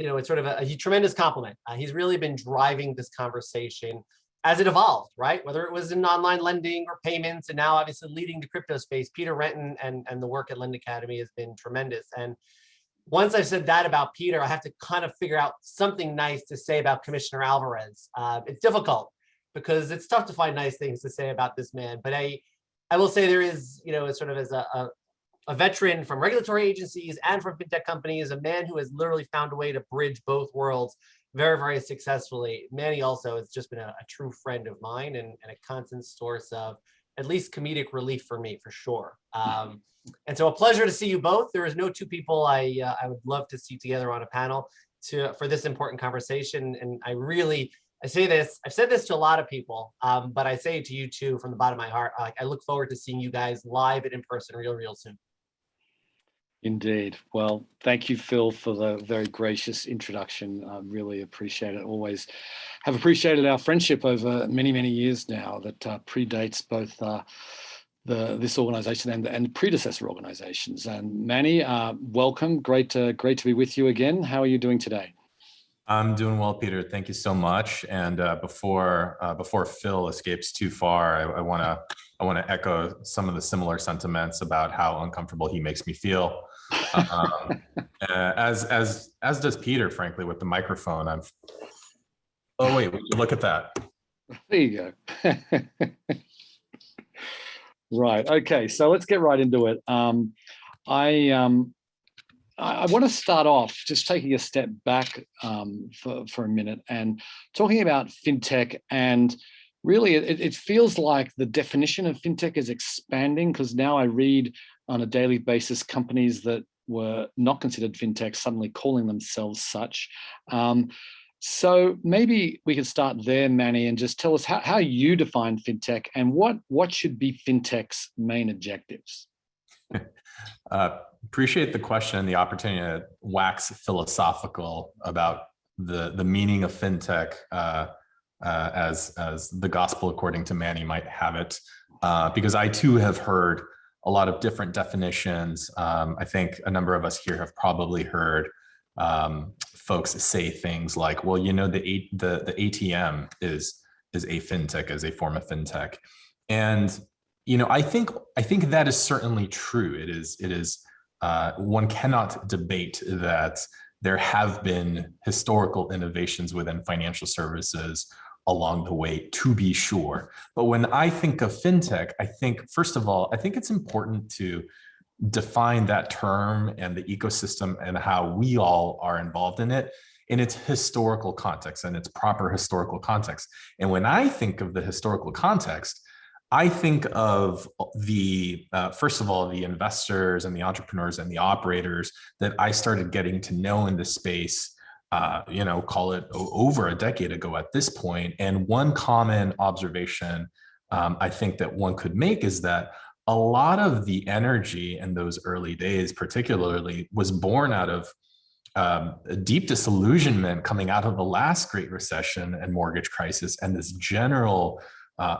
it's sort of a tremendous compliment. He's really been driving this conversation as it evolved, right? Whether it was in online lending or payments, and now obviously leading the crypto space, Peter Renton and the work at Lend Academy has been tremendous. And once I've said that about Peter, I have to kind of figure out something nice to say about Commissioner Alvarez. It's difficult because it's tough to find nice things to say about this man. But I will say there is, sort of as a veteran from regulatory agencies and from fintech companies, a man who has literally found a way to bridge both worlds very, very successfully. Manny also has just been a true friend of mine and a constant source of at least comedic relief for me, for sure. And so a pleasure to see you both. There is no two people I would love to see together on a panel for this important conversation. And I say this, I've said this to a lot of people, but I say it to you too from the bottom of my heart. I look forward to seeing you guys live and in person real soon. Indeed. Well, thank you, Phil, for the very gracious introduction. I really appreciate it. Always have appreciated our friendship over many, many years now that predates both this organization and predecessor organizations. And Manny, welcome. Great to be with you again. How are you doing today? I'm doing well, Peter. Thank you so much. And before Phil escapes too far, I want to echo some of the similar sentiments about how uncomfortable he makes me feel. As does Peter, frankly, with the microphone. Oh wait, look at that. There you go. Right. Okay. So let's get right into it. I want to start off just taking a step back for a minute and talking about fintech. And really, it feels like the definition of fintech is expanding, because now I read on a daily basis companies that were not considered fintech suddenly calling themselves such. So maybe we could start there, Manny, and just tell us how you define fintech and what should be fintech's main objectives. Appreciate the question and the opportunity to wax philosophical about the meaning of fintech as the gospel according to Manny might have it, because I too have heard a lot of different definitions. I think a number of us here have probably heard folks say things like, well, the ATM is a fintech, as a form of fintech. And I think that is certainly true. It is one cannot debate that there have been historical innovations within financial services along the way, to be sure. But when I think of fintech, I think, first of all, I think it's important to define that term and the ecosystem and how we all are involved in it in its historical context and its proper historical context. And when I think of the historical context, I think of first of all, the investors and the entrepreneurs and the operators that I started getting to know in this space, call it over a decade ago at this point. And one common observation I think that one could make is that a lot of the energy in those early days, particularly, was born out of a deep disillusionment coming out of the last Great Recession and mortgage crisis, and this general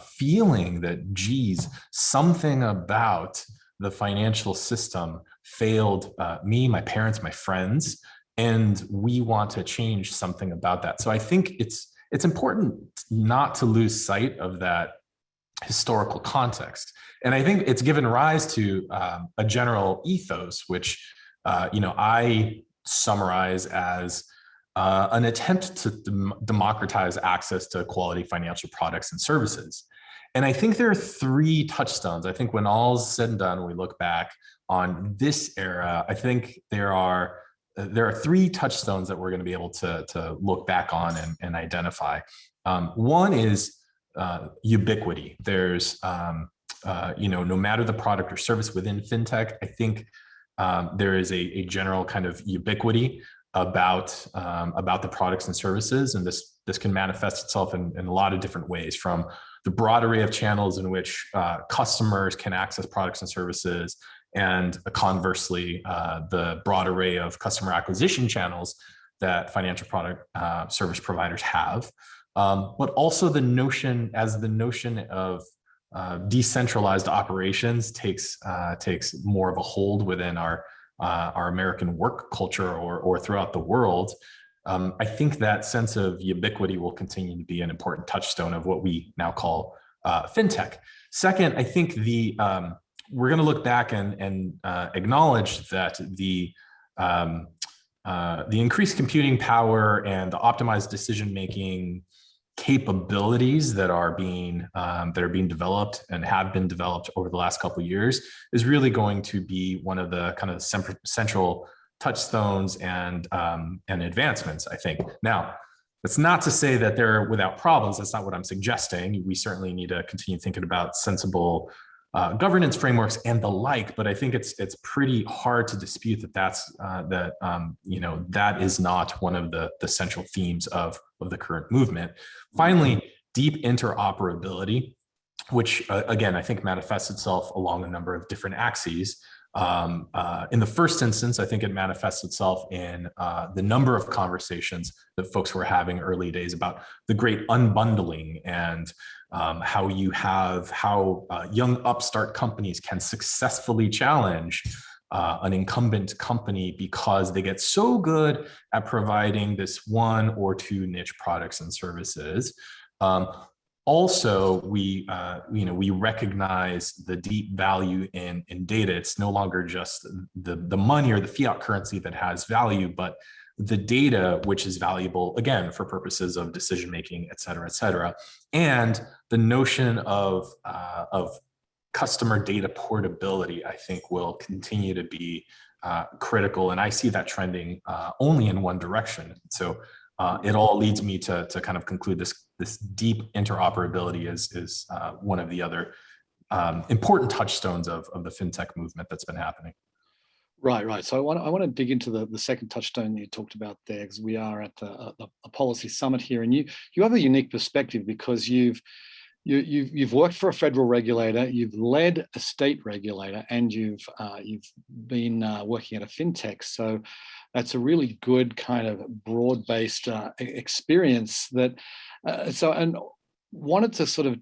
feeling that, geez, something about the financial system failed me, my parents, my friends, and we want to change something about that. So I think it's important not to lose sight of that historical context. And I think it's given rise to a general ethos, which I summarize as an attempt to democratize access to quality financial products and services. And I think there are three touchstones. I think when all's said and done, we look back on this era, I think there are three touchstones that we're going to be able to look back on and identify. One is ubiquity. There's, no matter the product or service within fintech, I think there is a general kind of ubiquity about the products and services, and this can manifest itself in a lot of different ways, from the broad array of channels in which customers can access products and services, and conversely, the broad array of customer acquisition channels that financial product service providers have, but also the notion of decentralized operations takes more of a hold within our American work culture or throughout the world. I think that sense of ubiquity will continue to be an important touchstone of what we now call fintech. Second, I think we're going to look back and acknowledge that the increased computing power and the optimized decision-making capabilities that are being developed and have been developed over the last couple of years is really going to be one of the kind of central touchstones and advancements, I think. Now, that's not to say that they're without problems. That's not what I'm suggesting. We certainly need to continue thinking about sensible governance frameworks and the like, but I think it's pretty hard to dispute that that is not one of the central themes of the current movement. Finally, deep interoperability, which again I think manifests itself along a number of different axes. In the first instance, I think it manifests itself in the number of conversations that folks were having early days about the great unbundling and how young upstart companies can successfully challenge an incumbent company because they get so good at providing this one or two niche products and services. Also, we recognize the deep value in data. It's no longer just the money or the fiat currency that has value, but the data, which is valuable, again, for purposes of decision making, et cetera, et cetera. And the notion of customer data portability, I think, will continue to be critical. And I see that trending only in one direction. So it all leads me to kind of conclude this deep interoperability is one of the other important touchstones of the fintech movement that's been happening. Right. So I want to dig into the second touchstone you talked about there, because we are at a policy summit here, and you have a unique perspective because you've worked for a federal regulator, you've led a state regulator, and you've been working at a fintech. So that's a really good kind of broad-based experience. And wanted to sort of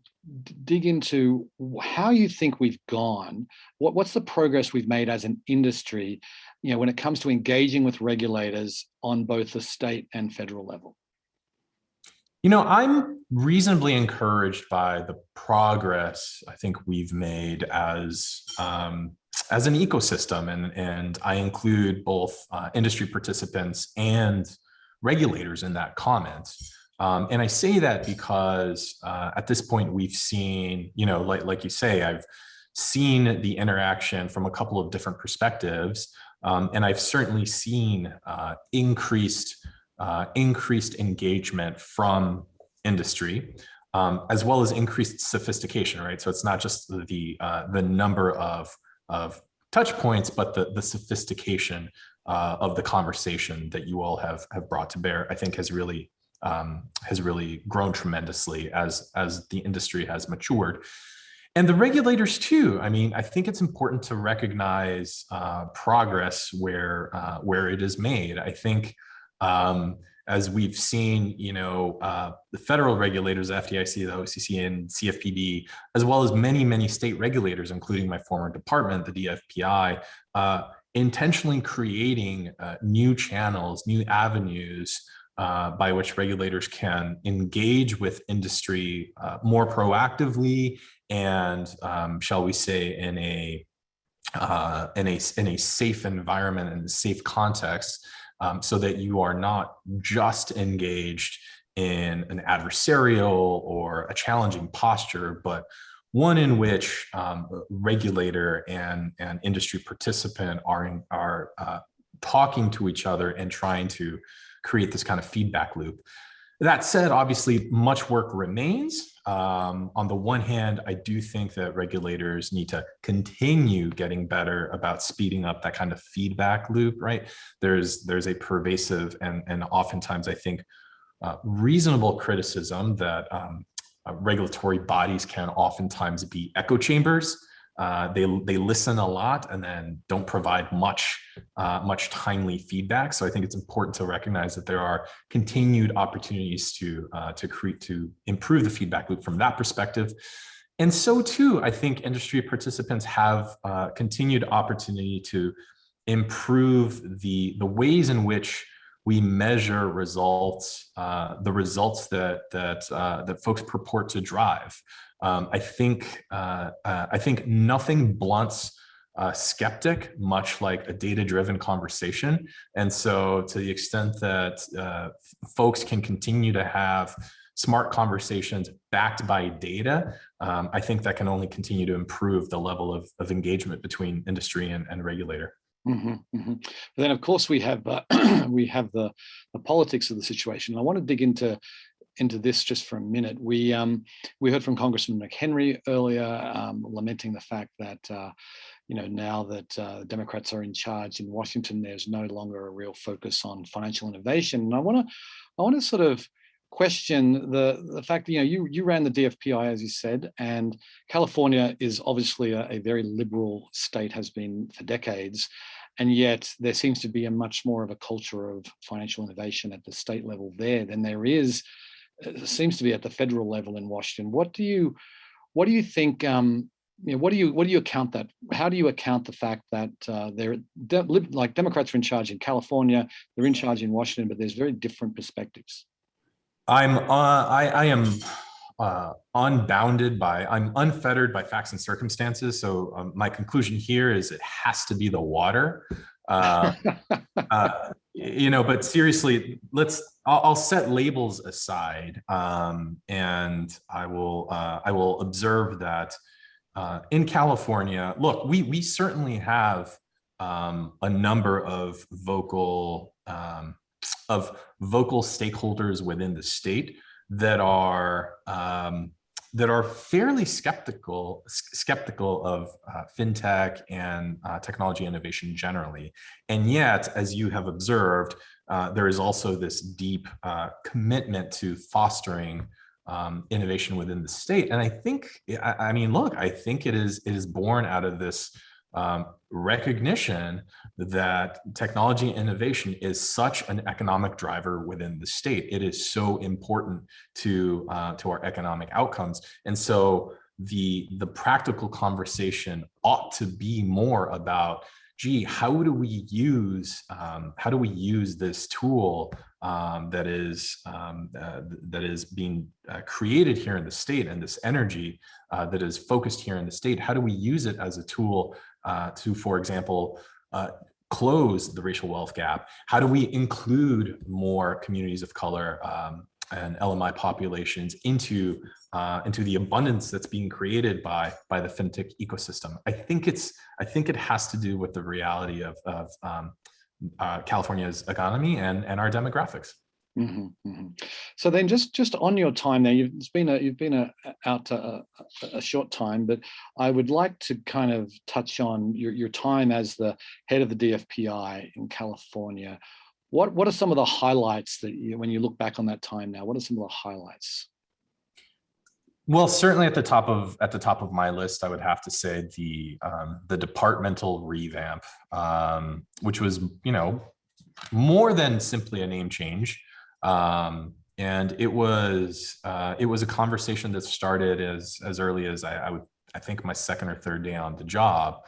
dig into how you think we've gone. What's the progress we've made as an industry, when it comes to engaging with regulators on both the state and federal level? I'm reasonably encouraged by the progress I think we've made as an ecosystem, and I include both industry participants and regulators in that comment. And I say that because at this point we've seen, like you say, I've seen the interaction from a couple of different perspectives, and I've certainly seen increased engagement from industry, as well as increased sophistication, right? So it's not just the number of touch points, but the sophistication of the conversation that you all have brought to bear, I think has really grown tremendously as the industry has matured. And the regulators too. I mean, I think it's important to recognize progress where it is made. I think as we've seen, the federal regulators, the FDIC, the OCC, and CFPB, as well as many, many state regulators, including my former department, the DFPI, intentionally creating new channels, new avenues by which regulators can engage with industry more proactively and, shall we say, in a safe environment and a safe context, so that you are not just engaged in an adversarial or a challenging posture, but one in which regulator and industry participant are talking to each other and trying to create this kind of feedback loop. That said, obviously, much work remains. On the one hand, I do think that regulators need to continue getting better about speeding up that kind of feedback loop, right? There's a pervasive and oftentimes, I think, reasonable criticism that regulatory bodies can oftentimes be echo chambers. They listen a lot and then don't provide much timely feedback. So I think it's important to recognize that there are continued opportunities to improve the feedback loop from that perspective. And so too, I think industry participants have continued opportunity to improve the ways in which we measure results, the results that folks purport to drive. I think nothing blunts a skeptic, much like a data-driven conversation. And so, to the extent that folks can continue to have smart conversations backed by data, I think that can only continue to improve the level of engagement between industry and regulator. But then, of course, we have we have the politics of the situation. I want to dig into this just for a minute. We heard from Congressman McHenry earlier, lamenting the fact that now that Democrats are in charge in Washington, there's no longer a real focus on financial innovation. And I want to sort of question the fact that you ran the DFPI, as you said, and California is obviously a very liberal state, has been for decades, and yet there seems to be a much more of a culture of financial innovation at the state level there than there seems to be at the federal level in Washington. What do you think? What do you account that? How do you account the fact that Democrats are in charge in California, they're in charge in Washington, but there's very different perspectives? I am unfettered by facts and circumstances. So my conclusion here is it has to be the water. But seriously, I'll set labels aside, and I will observe that in California, look, we certainly have a number of vocal stakeholders within the state that are fairly skeptical of fintech and technology innovation generally. And yet, as you have observed, there is also this deep commitment to fostering innovation within the state. And I think, I think it is born out of this recognition that technology innovation is such an economic driver within the state. It is so important to our economic outcomes. And so the practical conversation ought to be more about, gee, how do we use this tool that is being created here in the state, and this energy that is focused here in the state? How do we use it as a tool to, for example, close the racial wealth gap? How do we include more communities of color and LMI populations into the abundance that's being created by the fintech ecosystem? I think it has to do with the reality of California's economy and our demographics. So then, just on your time there, you've been out a short time, but I would like to kind of touch on your time as the head of the DFPI in California. What are some of the highlights that when you look back on that time now? What are some of the highlights? Well, certainly at the top of my list, I would have to say the departmental revamp, which was more than simply a name change. And it was a conversation that started as early as I think my second or third day on the job,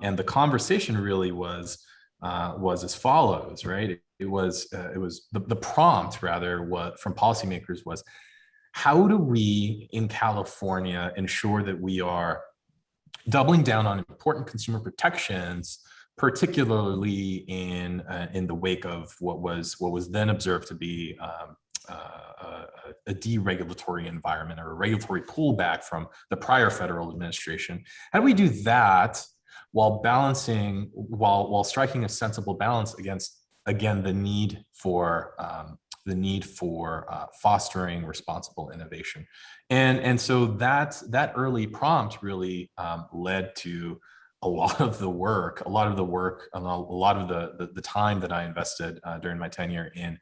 and the conversation really was as follows, right? It was the prompt rather from policymakers was, how do we in California ensure that we are doubling down on important consumer protections, particularly in the wake of what was then observed to be a deregulatory environment, or a regulatory pullback from the prior federal administration? How do we do that while striking a sensible balance against, again, the need for fostering responsible innovation? And so that early prompt really led to a lot of the work, and a lot of the time that I invested during my tenure in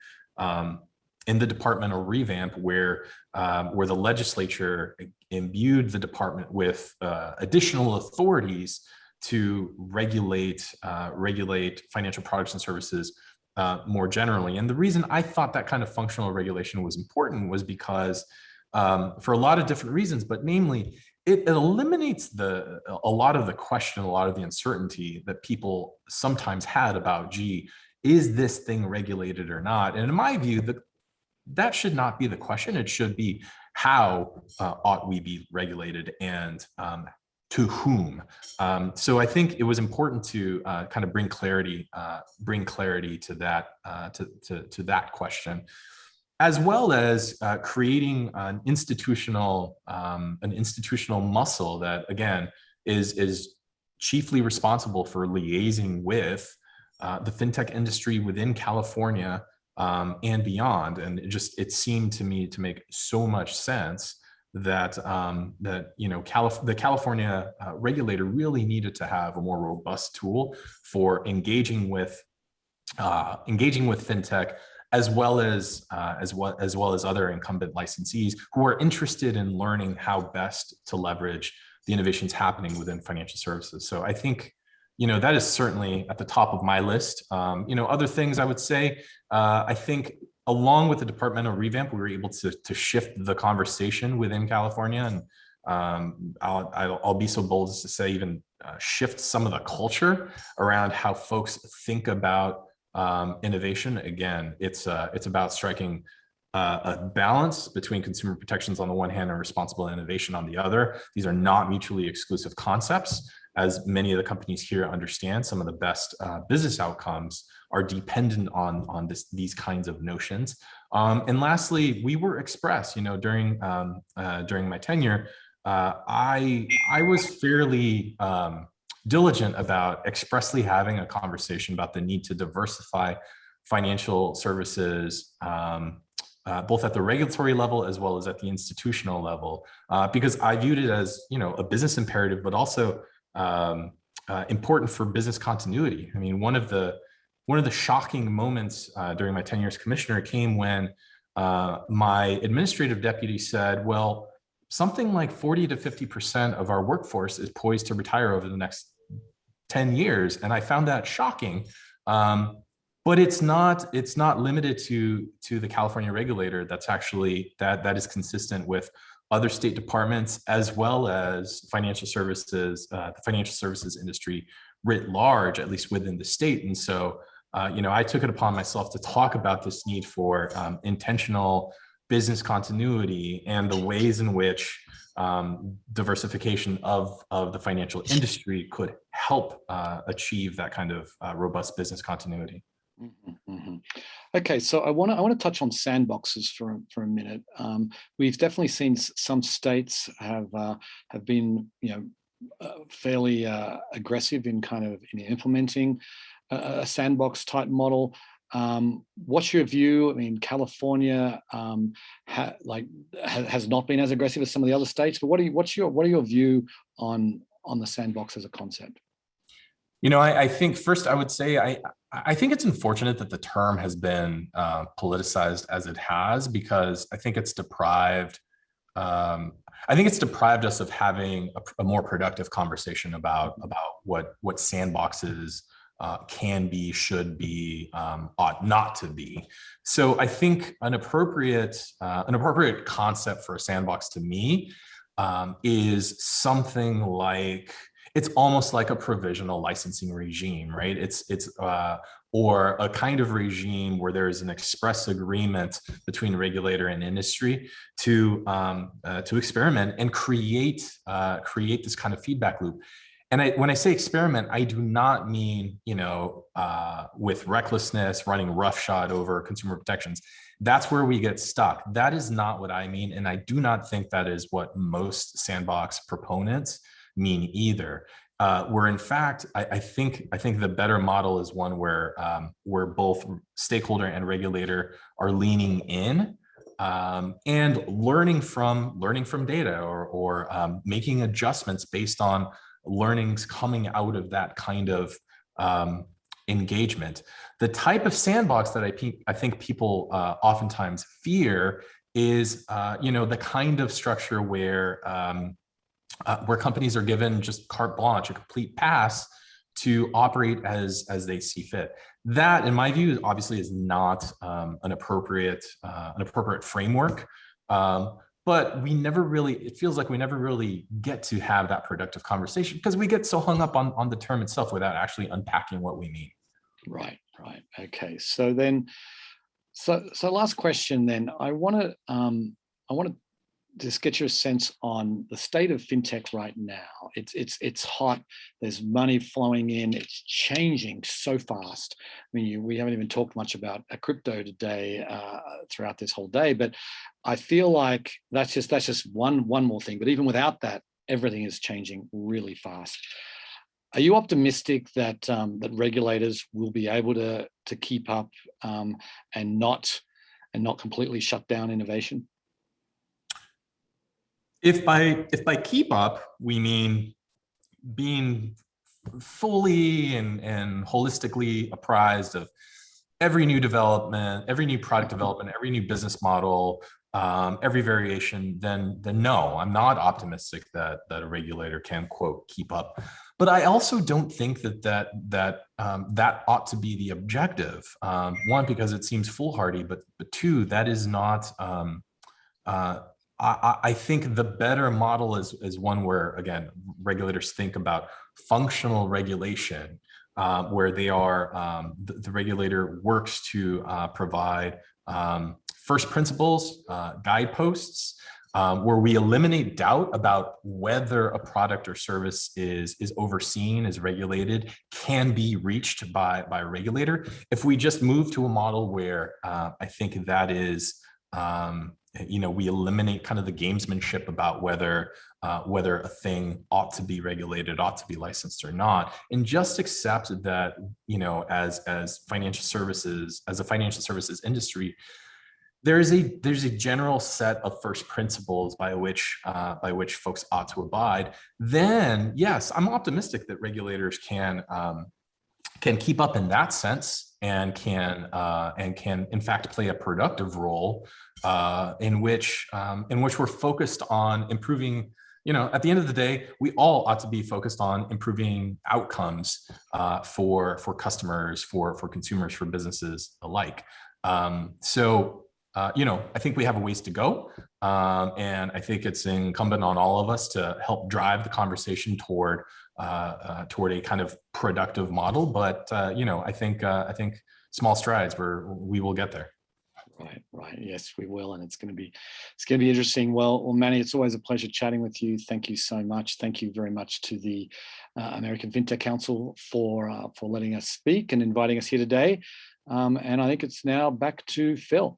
the departmental revamp, where the legislature imbued the department with additional authorities to regulate financial products and services more generally. And the reason I thought that kind of functional regulation was important was because, for a lot of different reasons, but namely, it eliminates a lot of the question, a lot of the uncertainty that people sometimes had about, gee, is this thing regulated or not? And in my view, that should not be the question. It should be how ought we be regulated, and to whom. So I think it was important to kind of bring clarity to that to that question, as well as creating an institutional muscle that, again, is chiefly responsible for liaising with the fintech industry within California and beyond. And it seemed to me to make so much sense that the California regulator really needed to have a more robust tool for engaging with fintech, as well as other incumbent licensees who are interested in learning how best to leverage the innovations happening within financial services. So I think, that is certainly at the top of my list. Other things I would say, I think along with the departmental revamp, we were able to shift the conversation within California, and I'll be so bold as to say even shift some of the culture around how folks think about innovation. Again, it's about striking a balance between consumer protections on the one hand and responsible innovation on the other. These are not mutually exclusive concepts. As many of the companies here understand, some of the best business outcomes are dependent on these kinds of notions. And lastly, we were expressed, during my tenure, I was fairly diligent about expressly having a conversation about the need to diversify financial services, both at the regulatory level as well as at the institutional level, because I viewed it as a business imperative, but also important for business continuity. I mean, one of the shocking moments during my tenure as commissioner came when my administrative deputy said, well, something like 40 to 50% of our workforce is poised to retire over the next 10 years. And I found that shocking. But it's not limited to the California regulator. That's actually that is consistent with other state departments, as well as financial services, the financial services industry writ large, at least within the state. And so, I took it upon myself to talk about this need for intentional business continuity and the ways in which diversification of the financial industry could help achieve that kind of robust business continuity. Mm-hmm. Okay, so I want to touch on sandboxes for a minute. We've definitely seen some states have been fairly aggressive in in implementing a sandbox type model. What's your view? I mean, California has not been as aggressive as some of the other states, but what are your view on the sandbox as a concept? I think first I would say I think it's unfortunate that the term has been politicized as it has, because I think it's deprived us of having a more productive conversation about what sandboxes can be, should be, ought not to be. So I think an appropriate concept for a sandbox to me is something like, it's almost like a provisional licensing regime, right? It's or a kind of regime where there is an express agreement between regulator and industry to experiment and create this kind of feedback loop. And when I say experiment, I do not mean with recklessness, running roughshod over consumer protections. That's where we get stuck. That is not what I mean, and I do not think that is what most sandbox proponents mean either. Where in fact, I think the better model is one where both stakeholder and regulator are leaning in and learning from data or making adjustments based on learnings coming out of that kind of engagement. The type of sandbox that I think people oftentimes fear is the kind of structure where companies are given just carte blanche, a complete pass to operate as they see fit. That, in my view, obviously is not an appropriate framework. But it feels like we never really get to have that productive conversation because we get so hung up on the term itself without actually unpacking what we mean. Right. Right. Okay. So then, so last question then. I want to just get your sense on the state of fintech right now. It's hot. There's money flowing in. It's changing so fast. I mean, we haven't even talked much about a crypto today throughout this whole day, but I feel like that's just one more thing. But even without that, everything is changing really fast. Are you optimistic that that regulators will be able to keep up and not completely shut down innovation? If by keep up we mean being fully and holistically apprised of every new development, every new product development, every new business model, every variation, then no, I'm not optimistic that a regulator can, quote, keep up. But I also don't think that ought to be the objective. One, because it seems foolhardy, but two, that is not. I think the better model is one where, again, regulators think about functional regulation, where they are the regulator works to provide first principles, guideposts, where we eliminate doubt about whether a product or service is overseen, is regulated, can be reached by a regulator. If we just move to a model where I think that is, we eliminate kind of the gamesmanship about whether a thing ought to be regulated, ought to be licensed or not, and just accept that, as a financial services industry, there's a general set of first principles by which folks ought to abide. Then yes, I'm optimistic that regulators can keep up in that sense and can in fact play a productive role in which we're focused on improving. At the end of the day, we all ought to be focused on improving outcomes for customers, for consumers, for businesses alike. I think we have a ways to go, and I think it's incumbent on all of us to help drive the conversation toward a kind of productive model. But I think small strides we will get there. Right. Yes, we will, and it's going to be interesting. Well, Manny, it's always a pleasure chatting with you. Thank you so much. Thank you very much to the American FinTech Council for letting us speak and inviting us here today. And I think it's now back to Phil.